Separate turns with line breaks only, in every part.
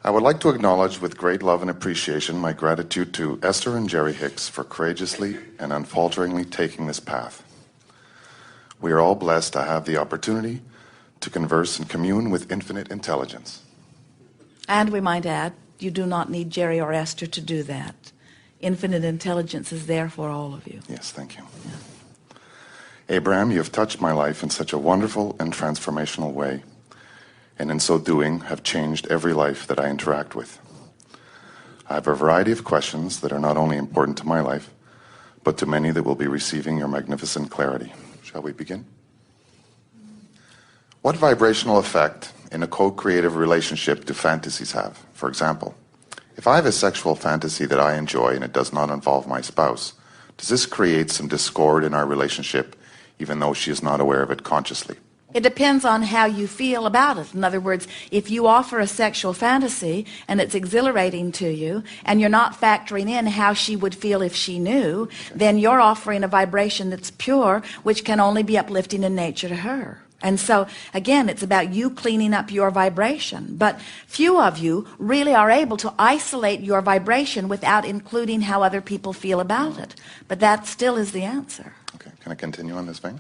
I would like to acknowledge with great love and appreciation my gratitude to Esther and Jerry Hicks for courageously and unfalteringly taking this path. We are all blessed to have the opportunity to converse and commune with infinite intelligence. And we might add, you do not need Jerry or Esther to do that. Infinite intelligence is there for all of you. Yes, thank you. Yeah. Abraham, you have touched my life in such a wonderful and transformational way, and in so doing have changed every life that I interact with. I have a variety of questions that are not only important to my life, but to many that will be receiving your magnificent clarity. Shall we begin? What vibrational effect in a co-creative relationship do fantasies have? For example, if I have a sexual fantasy that I enjoy and it does not involve my spouse, does this create some discord in our relationship, even though she is not aware of it consciously? It depends on how you feel about it. In other words, if you offer a sexual fantasy and it's exhilarating to you and you're not factoring in how she would feel if she knew, then you're offering a vibration that's pure, which can only be uplifting in nature to her. And so, again, it's about you cleaning up your vibration. But few of you really are able to isolate your vibration without including how other people feel about it. But that still is the answer. Okay, can I continue on this vein?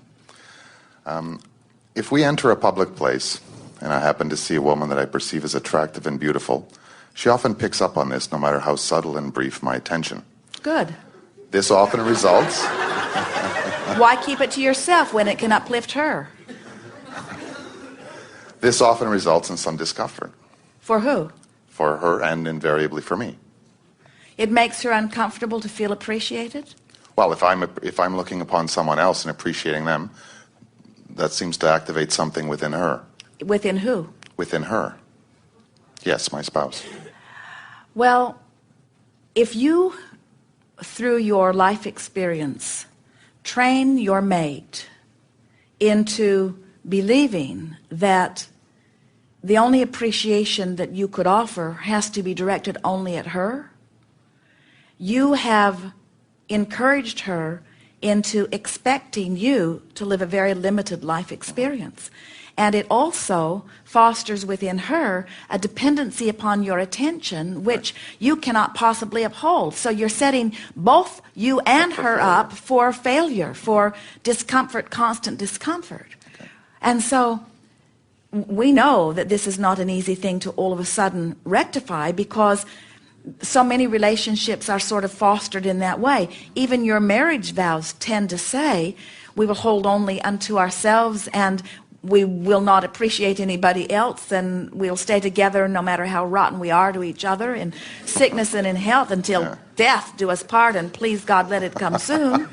If we enter a public place and I happen to see a woman that I perceive as attractive and beautiful, she often picks up on this no matter how subtle and brief my attention. Good. This often results... Why keep it to yourself when it can uplift her? This often results in some discomfort. For who? For her and invariably for me. It makes her uncomfortable to feel appreciated? Well, if I'm looking upon someone else and appreciating them, that seems to activate something within her. Within who? Within her. Yes, my spouse. Well, if you, through your life experience, train your mate into believing that the only appreciation that you could offer has to be directed only at her, you have encouraged her into expecting you to live a very limited life experience. And it also fosters within her a dependency upon your attention, which you cannot possibly uphold. So you're setting both you and her up for failure, for discomfort, constant discomfort. And so we know that this is not an easy thing to all of a sudden rectify, because so many relationships are sort of fostered in that way. Even your marriage vows tend to say, we will hold only unto ourselves and we will not appreciate anybody else, and we'll stay together no matter how rotten we are to each other in sickness and in health until death do us part, and please God let it come soon.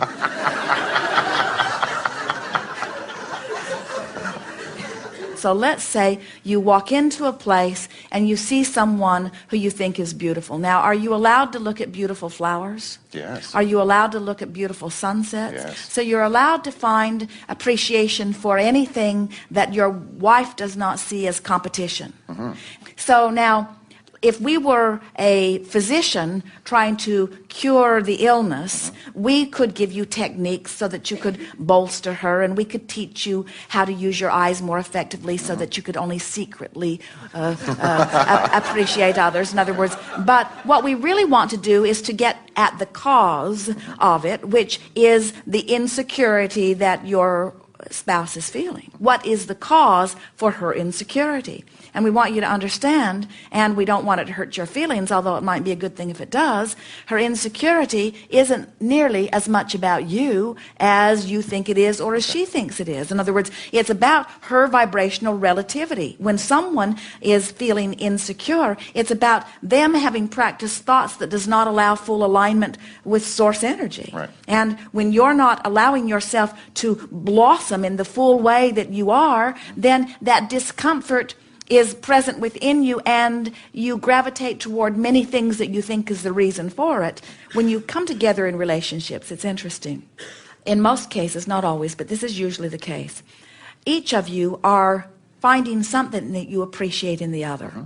So let's say you walk into a place and you see someone who you think is beautiful. Now, are you allowed to look at beautiful flowers? Yes. Are you allowed to look at beautiful sunsets? Yes. So you're allowed to find appreciation for anything that your wife does not see as competition. Mm-hmm. So now, if we were a physician trying to cure the illness, we could give you techniques so that you could bolster her, and we could teach you how to use your eyes more effectively so that you could only secretly appreciate others, in other words. But what we really want to do is to get at the cause of it, which is the insecurity that your spouse is feeling. What is the cause for her insecurity? And we want you to understand, and we don't want it to hurt your feelings, although it might be a good thing if it does, her insecurity isn't nearly as much about you as you think it is or as she thinks it is. In other words, it's about her vibrational relativity. When someone is feeling insecure, it's about them having practiced thoughts that does not allow full alignment with source energy. Right. And when you're not allowing yourself to blossom in the full way that you are, then that discomfort is present within you, and you gravitate toward many things that you think is the reason for it. When you come together in relationships, it's interesting. In most cases, not always, but this is usually the case. Each of you are finding something that you appreciate in the other. Mm-hmm.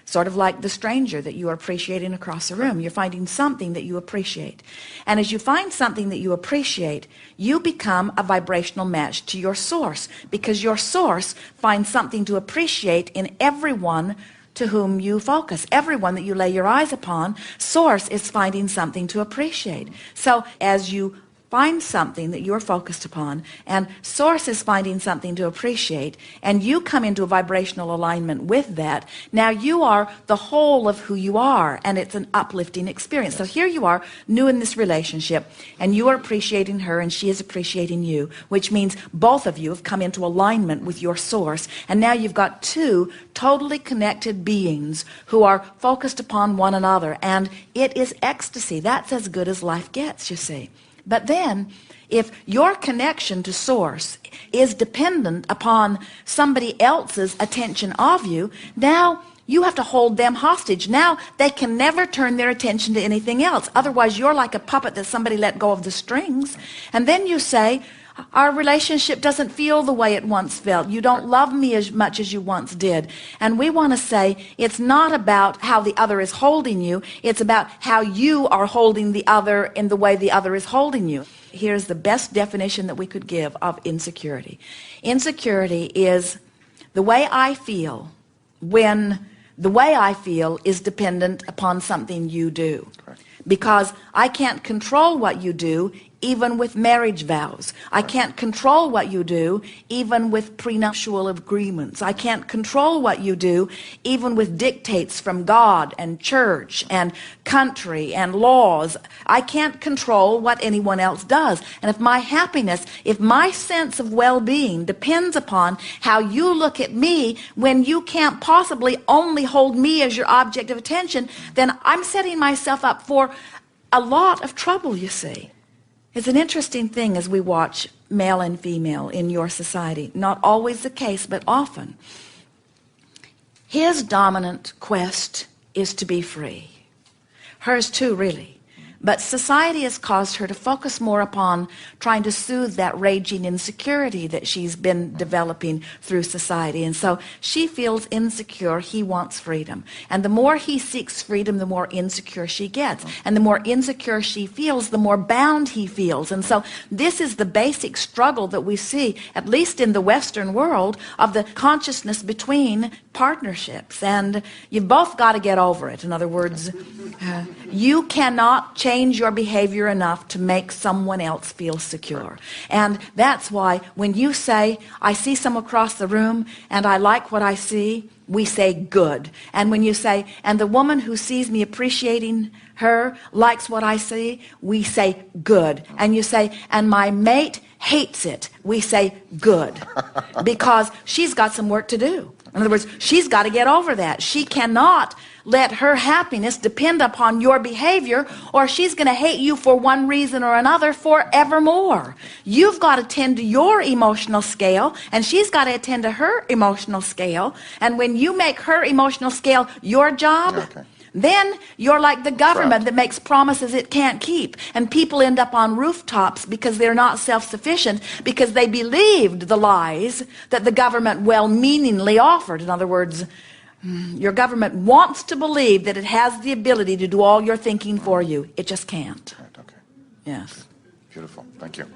Sort of like the stranger that you are appreciating across the room. You're finding something that you appreciate. And as you find something that you appreciate, you become a vibrational match to your source, because your source finds something to appreciate in everyone
to whom you focus. Everyone that you lay your eyes upon, source is finding something to appreciate. So as you find something that you're focused upon, and source is finding something to appreciate, and you come into a vibrational alignment with that, now you are the whole of who you are, and it's an uplifting experience. So here you are, new in this relationship, and you are appreciating her, and she is appreciating you, which means both of you have come into alignment with your source, and now you've got two totally connected beings who are focused upon one another, and it is ecstasy. That's as good as life gets, you see. But then, if your connection to source is dependent upon somebody else's attention of you, now you have to hold them hostage. Now they can never turn their attention to anything else. Otherwise, you're like a puppet that somebody let go of the strings. And then you say, our relationship doesn't feel the way it once felt. You don't love me as much as you once did. And we want to say it's not about how the other is holding you. It's about how you are holding the other in the way the other is holding you. Here's the best definition that we could give of insecurity. Insecurity is the way I feel when the way I feel is dependent upon something you do. Because I can't control what you do, even with marriage vows. I can't control what you do, even with prenuptial agreements. I can't control what you do, even with dictates from God and church and country and laws. I can't control what anyone else does. And if my happiness, if my sense of well-being depends upon how you look at me when you can't possibly only hold me as your object of attention, then I'm setting myself up for a lot of trouble, you see. It's an interesting thing as we watch male and female in your society. Not always the case, but often. His dominant quest is to be free. Hers too, really. But society has caused her to focus more upon trying to soothe that raging insecurity that she's been developing through society. And so she feels insecure. He wants freedom. And the more he seeks freedom, the more insecure she gets. And the more insecure she feels, the more bound he feels. And so this is the basic struggle that we see, at least in the Western world, of the consciousness between partnerships. And you've both got to get over it. In other words, you cannot change your behavior enough to make someone else feel secure. And that's why when you say, I see someone across the room and I like what I see, we say good. And when you say, and the woman who sees me appreciating her likes what I see, we say good. And you say, and my mate hates it, we say good. Because she's got some work to do. In other words, she's got to get over that. She cannot let her happiness depend upon your behavior, or she's going to hate you for one reason or another forevermore. You've got to tend to your emotional scale, and she's got to attend to her emotional scale. And when you make her emotional scale your job, then you're like the government that makes promises it can't keep. And people end up on rooftops because they're not self-sufficient, because they believed the lies that the government well-meaningly offered. In other words, your government wants to believe that it has the ability to do all your thinking for you. It just can't.
Okay.
Yes.
Beautiful. Thank you.